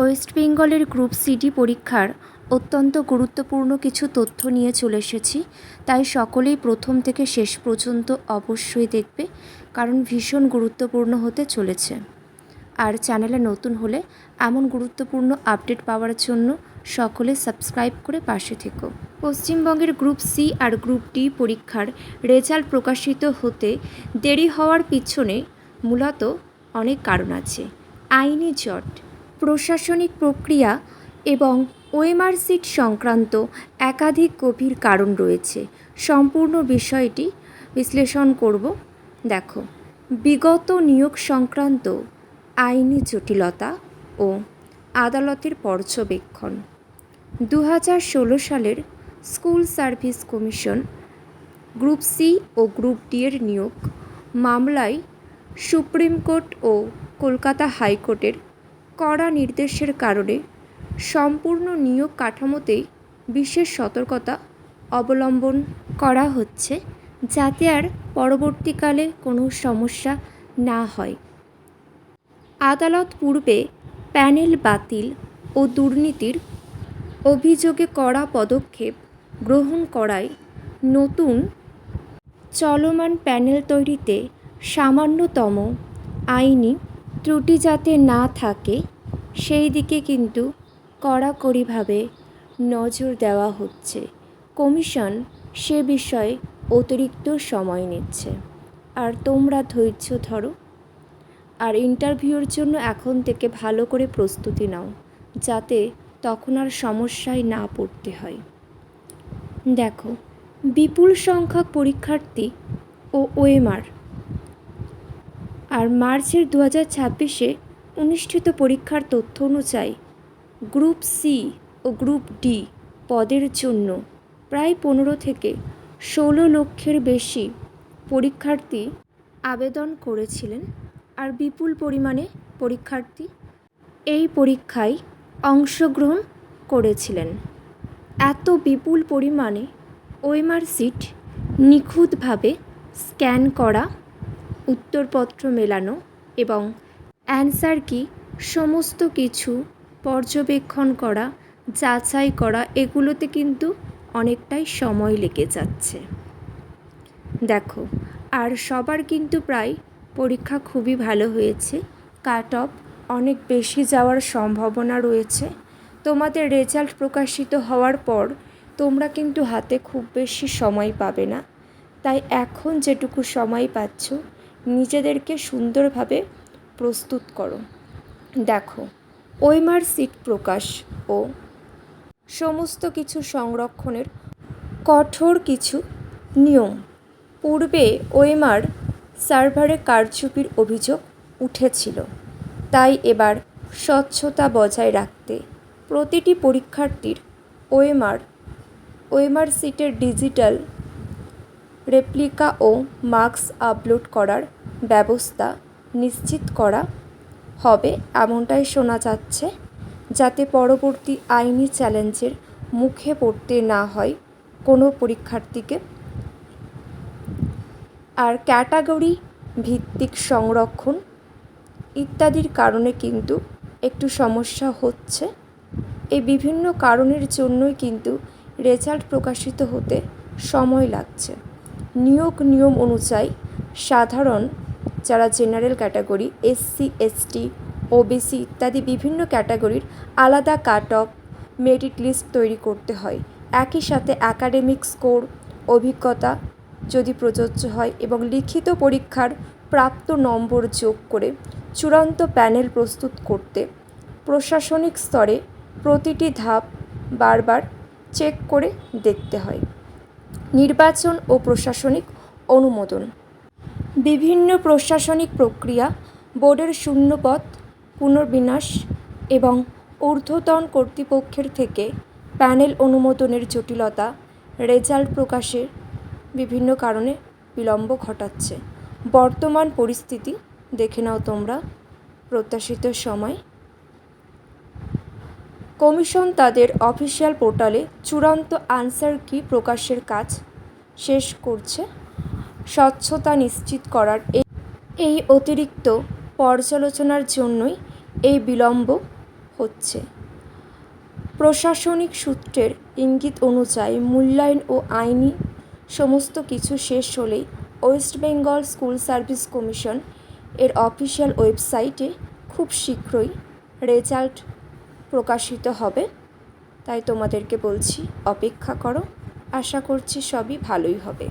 West বেঙ্গলের group CD পরীক্ষার অত্যন্ত গুরুত্বপূর্ণ কিছু তথ্য নিয়ে চলে এসেছি, তাই সকলেই প্রথম থেকে শেষ পর্যন্ত অবশ্যই দেখবে, কারণ ভীষণ গুরুত্বপূর্ণ হতে চলেছে। আর চ্যানেলে নতুন হলে এমন গুরুত্বপূর্ণ আপডেট পাওয়ার জন্য সকলে সাবস্ক্রাইব করে পাশে থেকো। পশ্চিমবঙ্গের গ্রুপ সি আর গ্রুপ ডি পরীক্ষার রেজাল্ট প্রকাশিত হতে দেরি হওয়ার পিছনে মূলত অনেক কারণ আছে। আইনি জট, প্রশাসনিক প্রক্রিয়া এবং ওএমআর সিট সংক্রান্ত একাধিক গভীর কারণ রয়েছে। সম্পূর্ণ বিষয়টি বিশ্লেষণ করব। দেখো, বিগত নিয়োগ সংক্রান্ত আইনি জটিলতা ও আদালতের পর্যবেক্ষণ। 2016 সালের school service commission group C ও গ্রুপ ডি এর নিয়োগ মামলায় সুপ্রিম কোর্ট ও কলকাতা হাইকোর্টের কড়া নির্দেশের কারণে সম্পূর্ণ নিয়োগ কাঠামোতেই বিশেষ সতর্কতা অবলম্বন করা হচ্ছে, যাতে আর পরবর্তীকালে কোনো সমস্যা না হয়। আদালত পূর্বে প্যানেল বাতিল ও দুর্নীতির অভিযোগে কড়া পদক্ষেপ গ্রহণ করায় নতুন চলমান প্যানেল তৈরিতে সামান্যতম আইনি ত্রুটি যাতে না থাকে সেই দিকে কিন্তু কড়াকড়িভাবে নজর দেওয়া হচ্ছে। কমিশন সে বিষয়ে অতিরিক্ত সময় নিচ্ছে, আর তোমরা ধৈর্য ধরো আর ইন্টারভিউর জন্য এখন থেকে ভালো করে প্রস্তুতি নাও, যাতে তখন আর সমস্যায় না পড়তে হয়। দেখো, বিপুল সংখ্যক পরীক্ষার্থী ও ওএমআর আর মার্চের 2026-এ অনুষ্ঠিত পরীক্ষার তথ্য অনুযায়ী গ্রুপ সি ও গ্রুপ ডি পদের জন্য প্রায় 15 থেকে 16 লক্ষের বেশি পরীক্ষার্থী আবেদন করেছিলেন, আর বিপুল পরিমাণে পরীক্ষার্থী এই পরীক্ষায় অংশগ্রহণ করেছিলেন। এত বিপুল পরিমাণে ওএমআর সিট নিখুঁতভাবে স্ক্যান করা, উত্তরপত্র মেলানো এবং অ্যান্সার কি সমস্ত কিছু পর্যবেক্ষণ করা, যাচাই করা, এগুলোতে কিন্তু অনেকটাই সময় লেগে যাচ্ছে। দেখো, আর সবার কিন্তু প্রায় পরীক্ষা খুবই ভালো হয়েছে। কাট অফ অনেক বেশি যাওয়ার সম্ভাবনা রয়েছে। তোমাদের রেজাল্ট প্রকাশিত হওয়ার পর তোমরা কিন্তু হাতে খুব বেশি সময় পাবে না, তাই এখন যেটুকু সময় পাচ্ছ নিজেদেরকে সুন্দরভাবে প্রস্তুত করো। দেখো, ওএমআর সিট প্রকাশ ও সমস্ত কিছু সংরক্ষণের কঠোর কিছু নিয়ম। পূর্বে ওএমআর সার্ভারে কারচুপির অভিযোগ উঠেছিল, তাই এবার স্বচ্ছতা বজায় রাখতে প্রতিটি পরীক্ষার্থীর ওএমআর সিটের ডিজিটাল রেপ্লিকা ও মার্কস আপলোড করার ব্যবস্থা নিশ্চিত করা হবে, এমনটাই শোনা যাচ্ছে, যাতে পরবর্তী আইনি চ্যালেঞ্জের মুখে পড়তে না হয় কোনো পরীক্ষার্থীকে। আর ক্যাটাগরি ভিত্তিক সংরক্ষণ ইত্যাদির কারণে কিন্তু একটু সমস্যা হচ্ছে। এই বিভিন্ন কারণের জন্যই কিন্তু রেজাল্ট প্রকাশিত হতে সময় লাগছে। নিয়োগ নিয়ম অনুযায়ী সাধারণ যারা general category, SC, ST, OBC ইত্যাদি বিভিন্ন ক্যাটাগরির আলাদা কাট অফ মেরিট লিস্ট তৈরি করতে হয়। একই সাথে অ্যাকাডেমিক স্কোর, অভিজ্ঞতা যদি প্রযোজ্য হয় এবং লিখিত পরীক্ষার প্রাপ্ত নম্বর যোগ করে চূড়ান্ত প্যানেল প্রস্তুত করতে প্রশাসনিক স্তরে প্রতিটি ধাপ বারবার চেক করে দেখতে হয়। নির্বাচন ও প্রশাসনিক অনুমোদন। বিভিন্ন প্রশাসনিক প্রক্রিয়া, বোর্ডের শূন্যপদ পুনর্বিন্যাস এবং ঊর্ধ্বতন কর্তৃপক্ষের থেকে প্যানেল অনুমোদনের জটিলতা রেজাল্ট প্রকাশে বিভিন্ন কারণে বিলম্ব ঘটাচ্ছে। বর্তমান পরিস্থিতি দেখে নাও তোমরা। প্রত্যাশিত সময়। কমিশন তাদের অফিসিয়াল পোর্টালে চূড়ান্ত আনসার কি প্রকাশের কাজ শেষ করছে। স্বচ্ছতা নিশ্চিত করার এই অতিরিক্ত পর্যালোচনার জন্যই এই বিলম্ব হচ্ছে। প্রশাসনিক সূত্রের ইঙ্গিত অনুযায়ী মূল্যায়ন ও আইনি সমস্ত কিছু শেষ হলেই West Bengal school service commission এর অফিসিয়াল ওয়েবসাইটে খুব শীঘ্রই রেজাল্ট প্রকাশিত হবে। তাই তোমাদেরকে বলছি অপেক্ষা করো, আশা করছি সবই ভালোই হবে।